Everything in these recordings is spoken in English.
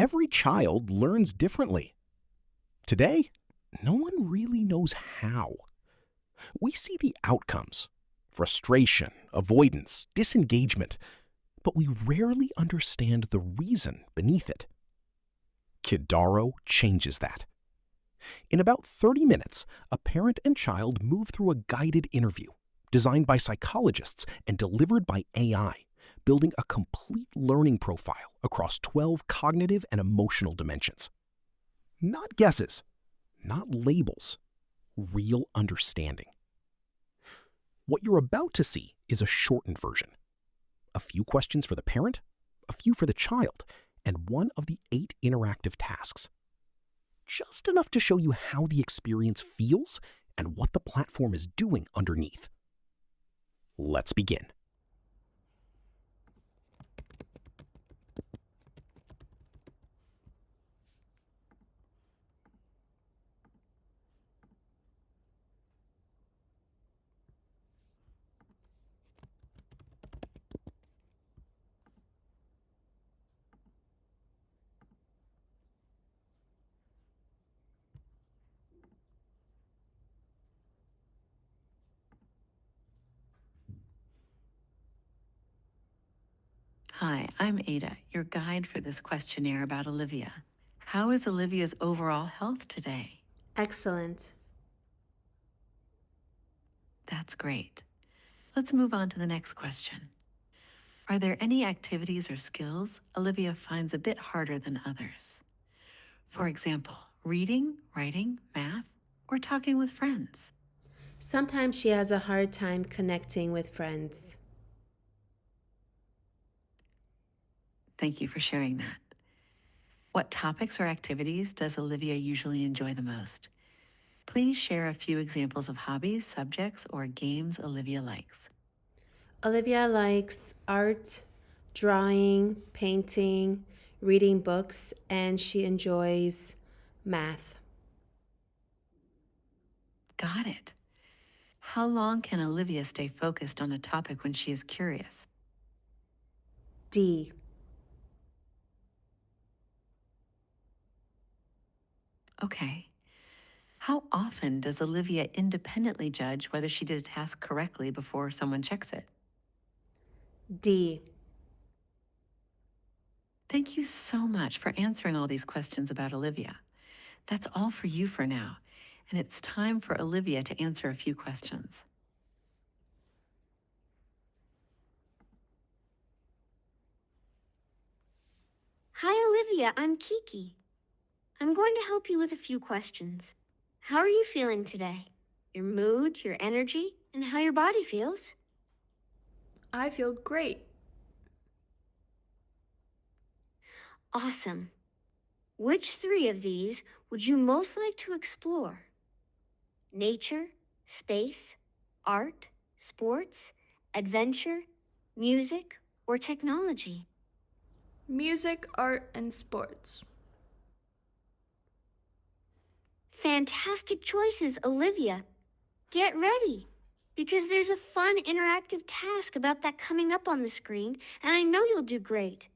every child learns differently. Today, no one really knows how. We see the outcomes: frustration, avoidance, disengagement, but we rarely understand the reason beneath it. Kidaro changes that. In about 30 minutes, a parent and child move through a guided interview designed by psychologists and delivered by AI, building a complete learning profile across 12 cognitive and emotional dimensions. Not guesses, not labels, real understanding. What you're about to see is a shortened version. A few questions for the parent, a few for the child, and one of the 8 interactive tasks. Just enough to show you how the experience feels and what the platform is doing underneath. Let's begin. Hi, I'm Ada, your guide for this questionnaire about Olivia. How is Olivia's overall health today? Excellent. That's great. Let's move on to the next question. Are there any activities or skills Olivia finds a bit harder than others? For example, reading, writing, math, or talking with friends? Sometimes she has a hard time connecting with friends. Thank you for sharing that. What topics or activities does Olivia usually enjoy the most? Please share a few examples of hobbies, subjects, or games Olivia likes. Olivia likes art, drawing, painting, reading books, and she enjoys math. Got it. How long can Olivia stay focused on a topic when she is curious? D. Okay. How often does Olivia independently judge whether she did a task correctly before someone checks it? D. Thank you so much for answering all these questions about Olivia. That's all for you for now, and it's time for Olivia to answer a few questions. Hi, Olivia. I'm Kiki. I'm going to help you with a few questions. How are you feeling today? Your mood, your energy, and how your body feels? I feel great. Awesome. Which 3 of these would you most like to explore? Nature, space, art, sports, adventure, music, or technology? Music, art, and sports. Fantastic choices, Olivia. Get ready, because there's a fun interactive task about that coming up on the screen, and I know you'll do great.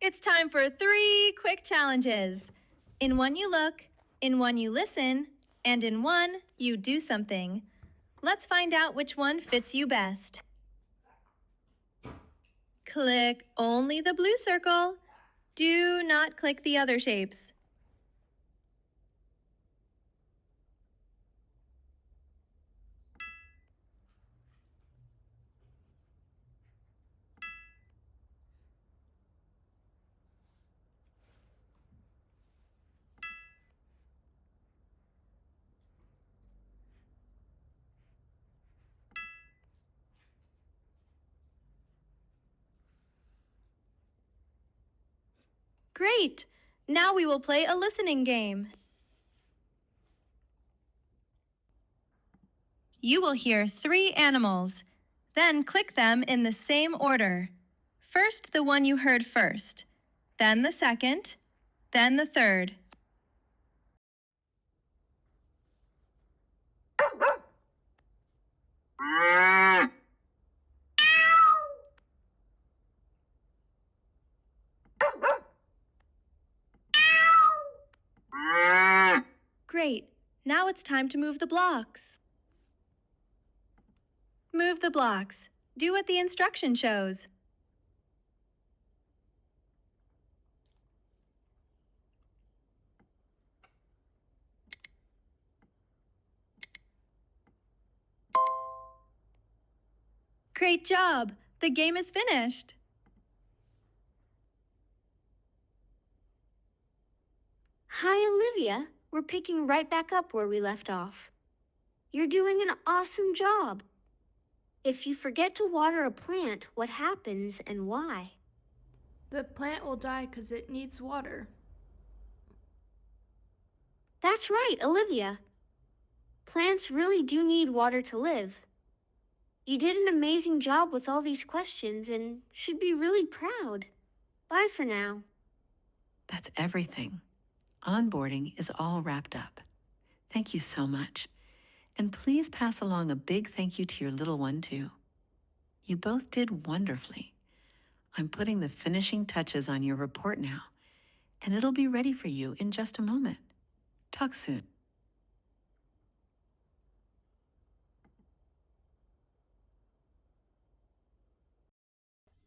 It's time for 3 quick challenges. In one you look, in one you listen, and in one you do something. Let's find out which one fits you best. Click only the blue circle. Do not click the other shapes. Great! Now we will play a listening game. You will hear 3 animals. Then click them in the same order. First, the one you heard first, then the second, then the third. Great. Now it's time to move the blocks. Move the blocks. Do what the instruction shows. Great job! The game is finished. Hi, Olivia. We're picking right back up where we left off. You're doing an awesome job. If you forget to water a plant, what happens and why? The plant will die because it needs water. That's right, Olivia. Plants really do need water to live. You did an amazing job with all these questions and should be really proud. Bye for now. That's everything. Onboarding is all wrapped up. Thank you so much. And please pass along a big thank you to your little one, too. You both did wonderfully. I'm putting the finishing touches on your report now, and it'll be ready for you in just a moment. Talk soon.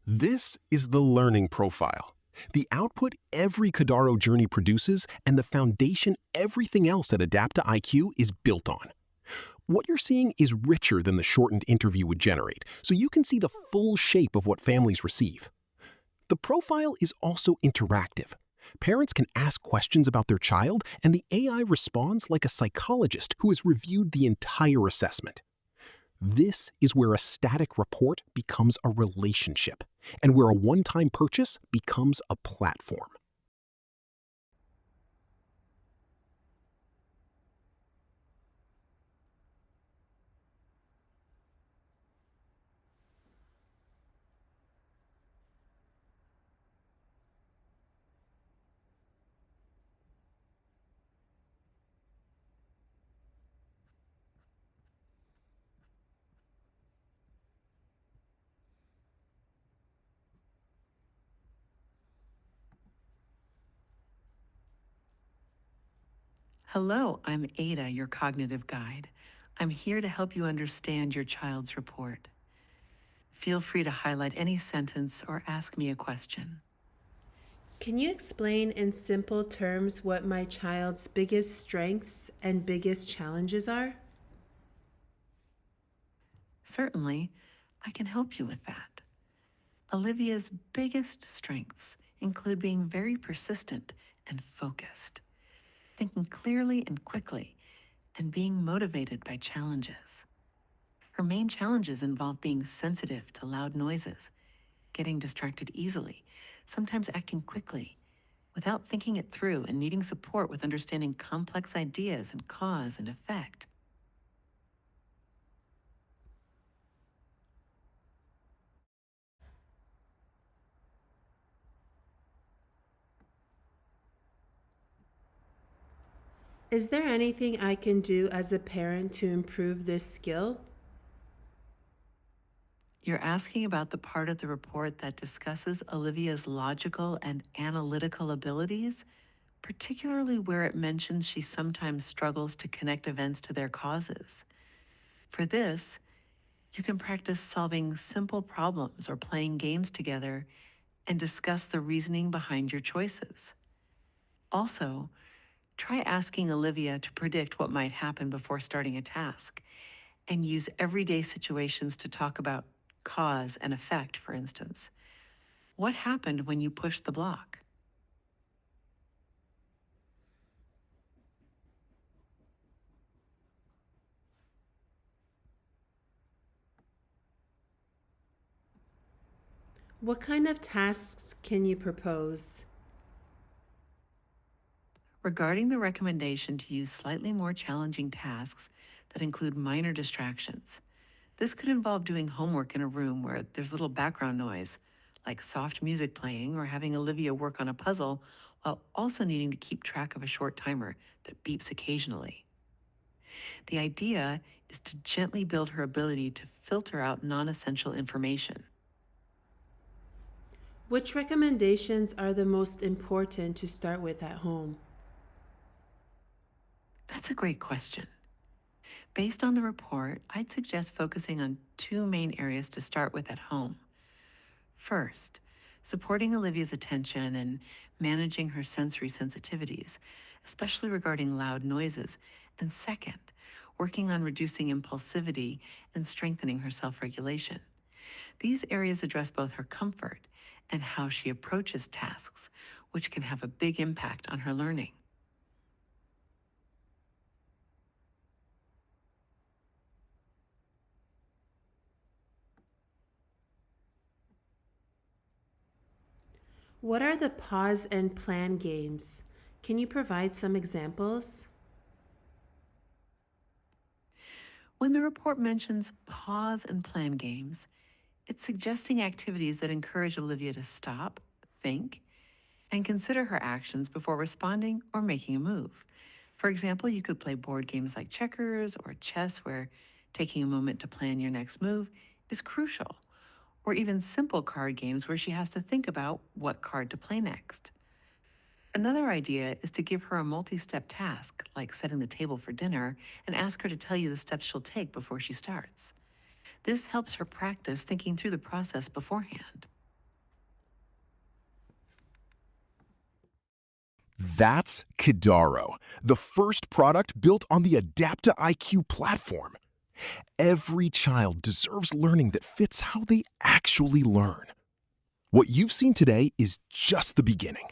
This is the learning profile, the output every Kidaro journey produces and the foundation everything else at AdaptaIQ is built on. What you're seeing is richer than the shortened interview would generate, so you can see the full shape of what families receive. The profile is also interactive. Parents can ask questions about their child, and the AI responds like a psychologist who has reviewed the entire assessment. This is where a static report becomes a relationship, and where a one-time purchase becomes a platform. Hello, I'm Ada, your cognitive guide. I'm here to help you understand your child's report. Feel free to highlight any sentence or ask me a question. Can you explain in simple terms what my child's biggest strengths and biggest challenges are? Certainly, I can help you with that. Olivia's biggest strengths include being very persistent and focused, thinking clearly and quickly, and being motivated by challenges. Her main challenges involve being sensitive to loud noises, getting distracted easily, sometimes acting quickly, without thinking it through and needing support with understanding complex ideas and cause and effect. Is there anything I can do as a parent to improve this skill? You're asking about the part of the report that discusses Olivia's logical and analytical abilities, particularly where it mentions she sometimes struggles to connect events to their causes. For this, you can practice solving simple problems or playing games together and discuss the reasoning behind your choices. Also, try asking Olivia to predict what might happen before starting a task and use everyday situations to talk about cause and effect, for instance. What happened when you pushed the block? What kind of tasks can you propose? Regarding the recommendation to use slightly more challenging tasks that include minor distractions, this could involve doing homework in a room where there's little background noise, like soft music playing or having Olivia work on a puzzle while also needing to keep track of a short timer that beeps occasionally. The idea is to gently build her ability to filter out non-essential information. Which recommendations are the most important to start with at home? That's a great question. Based on the report, I'd suggest focusing on two main areas to start with at home. First, supporting Olivia's attention and managing her sensory sensitivities, especially regarding loud noises. And second, working on reducing impulsivity and strengthening her self-regulation. These areas address both her comfort and how she approaches tasks, which can have a big impact on her learning. What are the pause and plan games? Can you provide some examples? When the report mentions pause and plan games, it's suggesting activities that encourage Olivia to stop, think, and consider her actions before responding or making a move. For example, you could play board games like checkers or chess, where taking a moment to plan your next move is crucial, or even simple card games where she has to think about what card to play next. Another idea is to give her a multi-step task, like setting the table for dinner, and ask her to tell you the steps she'll take before she starts. This helps her practice thinking through the process beforehand. That's Kidaro, the first product built on the AdaptaIQ platform. Every child deserves learning that fits how they actually learn. What you've seen today is just the beginning.